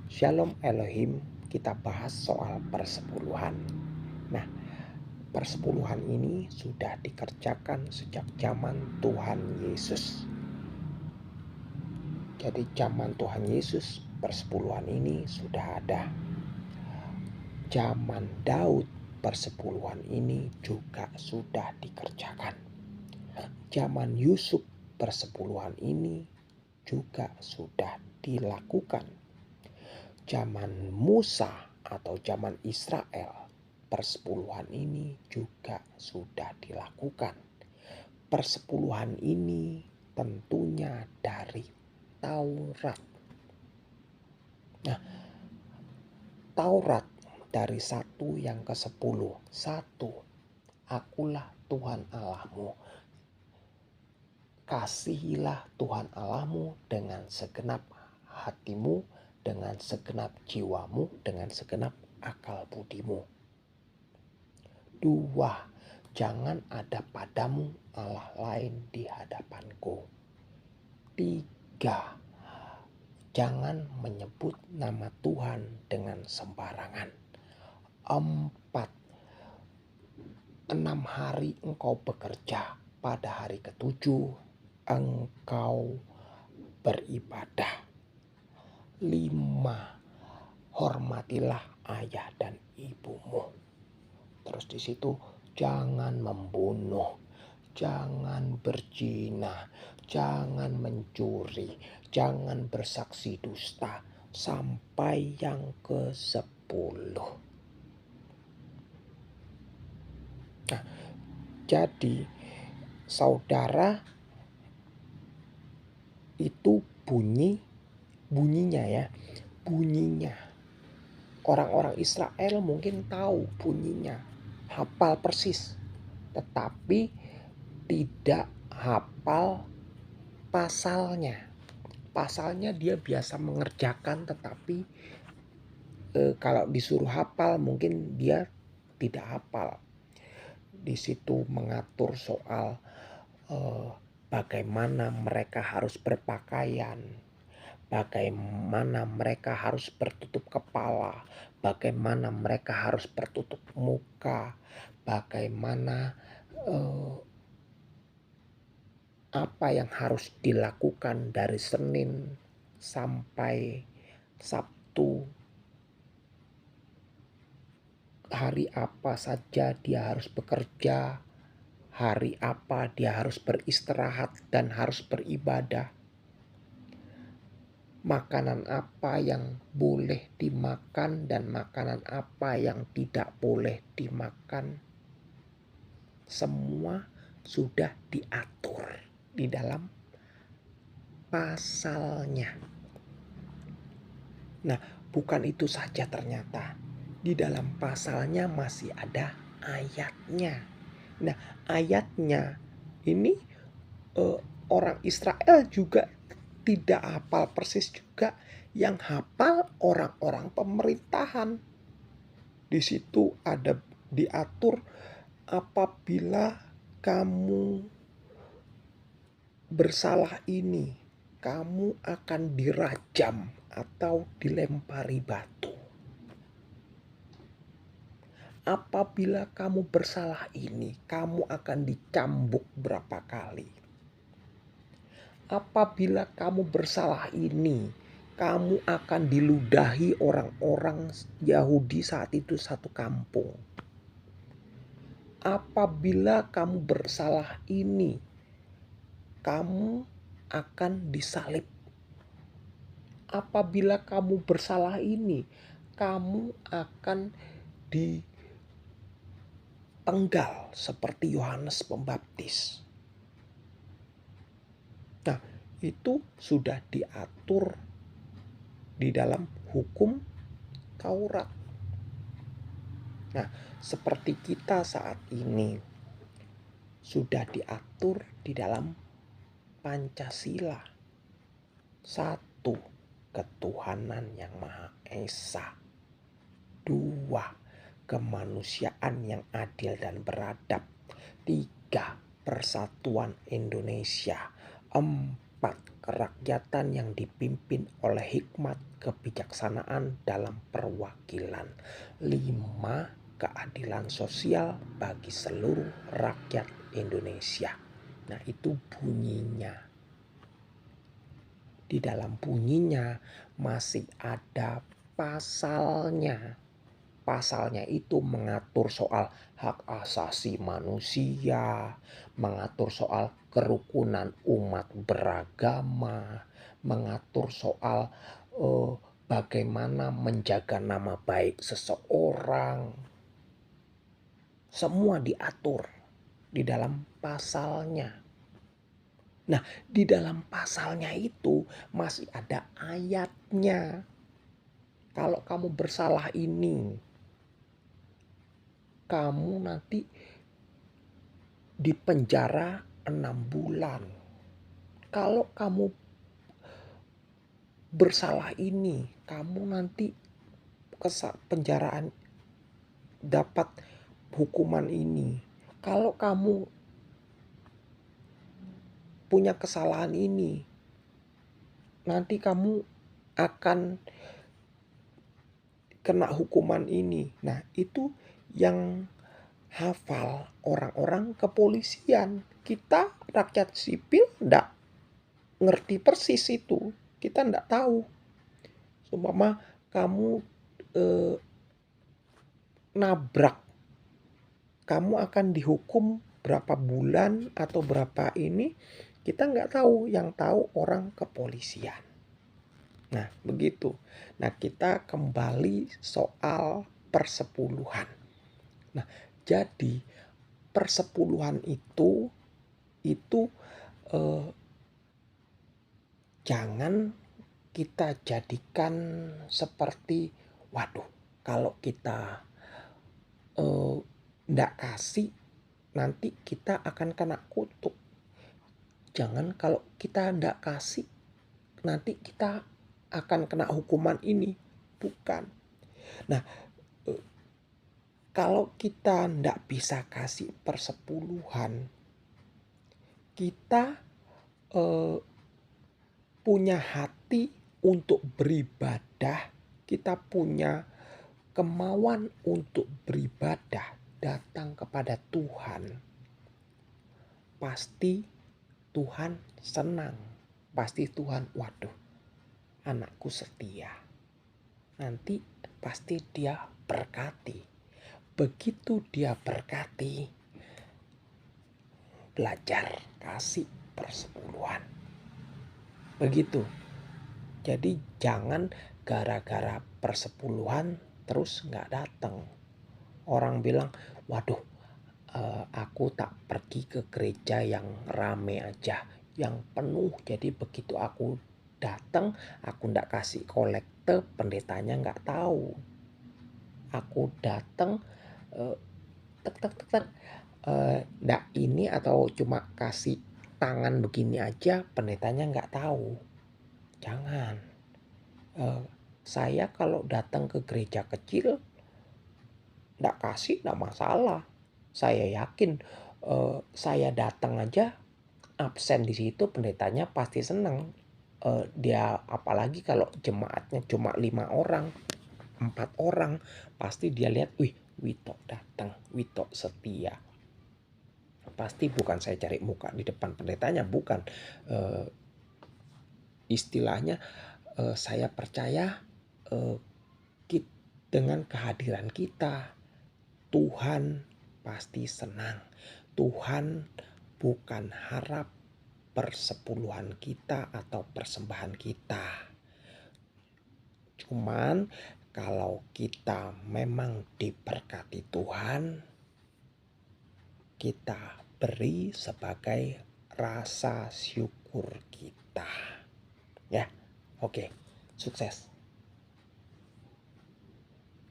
Shalom Elohim, kita bahas soal persepuluhan. Nah, persepuluhan ini sudah dikerjakan sejak zaman Tuhan Yesus. Jadi zaman Tuhan Yesus, persepuluhan ini sudah ada. Zaman Daud, persepuluhan ini juga sudah dikerjakan. Zaman Yusuf, persepuluhan ini juga sudah dilakukan. Zaman Musa atau zaman Israel, persepuluhan ini juga sudah dilakukan. Persepuluhan ini tentunya dari Taurat. Nah, Taurat dari 1 yang ke-10. 1. Akulah Tuhan Allahmu. Kasihilah Tuhan Allahmu dengan segenap hatimu, dengan segenap jiwamu, dengan segenap akal budimu. 2. Jangan ada padamu Allah lain di hadapanku. 3. Jangan menyebut nama Tuhan dengan sembarangan. 4. 6 hari engkau bekerja, pada hari ke-7 engkau beribadah. 5. Hormatilah ayah dan ibumu. Terus di situ jangan membunuh, jangan berzina, jangan mencuri, jangan bersaksi dusta, sampai yang ke-10. Nah, jadi saudara, itu bunyinya orang-orang Israel mungkin tahu bunyinya, hafal persis, tetapi tidak hafal pasalnya. Pasalnya dia biasa mengerjakan, tetapi kalau disuruh hafal mungkin dia tidak hafal. Di situ mengatur soal bagaimana mereka harus berpakaian, bagaimana mereka harus bertutup kepala, bagaimana mereka harus bertutup muka, bagaimana apa yang harus dilakukan dari Senin sampai Sabtu. Hari apa saja dia harus bekerja, hari apa dia harus beristirahat dan harus beribadah. Makanan apa yang boleh dimakan dan makanan apa yang tidak boleh dimakan. Semua sudah diatur di dalam pasalnya. Nah, bukan itu saja ternyata. Di dalam pasalnya masih ada ayatnya. Nah, ayatnya ini orang Israel juga tidak hafal persis juga. Yang hafal orang-orang pemerintahan. Di situ ada diatur, apabila kamu bersalah ini, kamu akan dirajam atau dilempari batu. Apabila kamu bersalah ini, kamu akan dicambuk berapa kali. Apabila kamu bersalah ini, kamu akan diludahi orang-orang Yahudi saat itu satu kampung. Apabila kamu bersalah ini, kamu akan disalib. Apabila kamu bersalah ini, kamu akan dipenggal seperti Yohanes Pembaptis. Nah, itu sudah diatur di dalam hukum Taurat. Nah, seperti kita saat ini sudah diatur di dalam Pancasila. 1. Ketuhanan yang Maha Esa. 2. Kemanusiaan yang adil dan beradab. 3. Persatuan Indonesia. 4. kerakyatan yang dipimpin oleh hikmat kebijaksanaan dalam perwakilan. 5. Keadilan sosial bagi seluruh rakyat Indonesia. Nah, itu bunyinya. Di dalam bunyinya masih ada pasalnya. Pasalnya itu mengatur soal hak asasi manusia, mengatur soal kerukunan umat beragama, mengatur soal bagaimana menjaga nama baik seseorang. Semua diatur di dalam pasalnya. Nah, di dalam pasalnya itu masih ada ayatnya. Kalau kamu bersalah ini, kamu nanti di penjara 6 bulan. Kalau kamu bersalah ini, kamu nanti penjaraan dapat hukuman ini. Kalau kamu punya kesalahan ini, nanti kamu akan kena hukuman ini. Nah, itu yang hafal orang-orang kepolisian. Kita rakyat sipil enggak ngerti persis itu. Kita enggak tahu. Seumpama kamu nabrak, kamu akan dihukum berapa bulan atau berapa ini, kita enggak tahu. Yang tahu orang kepolisian. Nah, begitu. Nah, kita kembali soal persepuluhan. Nah, jadi persepuluhan itu jangan kita jadikan seperti, waduh, kalau kita ndak kasih nanti kita akan kena kutuk. Jangan kalau kita ndak kasih nanti kita akan kena hukuman ini. Bukan. Nah, kalau kita ndak bisa kasih persepuluhan, kita punya hati untuk beribadah, kita punya kemauan untuk beribadah, datang kepada Tuhan. Pasti Tuhan senang. Pasti Tuhan, waduh, anakku setia. Nanti pasti dia berkati. Begitu dia berkati, belajar kasih persepuluhan. Begitu. Jadi jangan gara-gara persepuluhan terus gak datang. Orang bilang, waduh, aku tak pergi ke gereja yang rame aja, yang penuh. Jadi begitu aku datang, aku ndak kasih kolekte, pendetanya nggak tahu. Aku datang, ndak ini atau cuma kasih tangan begini aja, pendetanya nggak tahu. Jangan. Saya kalau datang ke gereja kecil, ndak kasih ndak masalah. Saya yakin saya datang aja absen di situ, pendetanya pasti senang. Dia apalagi kalau jemaatnya cuma 5 orang, 4 orang, pasti dia lihat, wih, Wito datang, Wito setia. Pasti bukan saya cari muka di depan pendetanya, bukan. Istilahnya saya percaya dengan kehadiran kita, Tuhan pasti senang. Tuhan bukan harap persepuluhan kita atau persembahan kita. Cuman kalau kita memang diberkati Tuhan, kita beri sebagai rasa syukur kita. Ya, oke, sukses.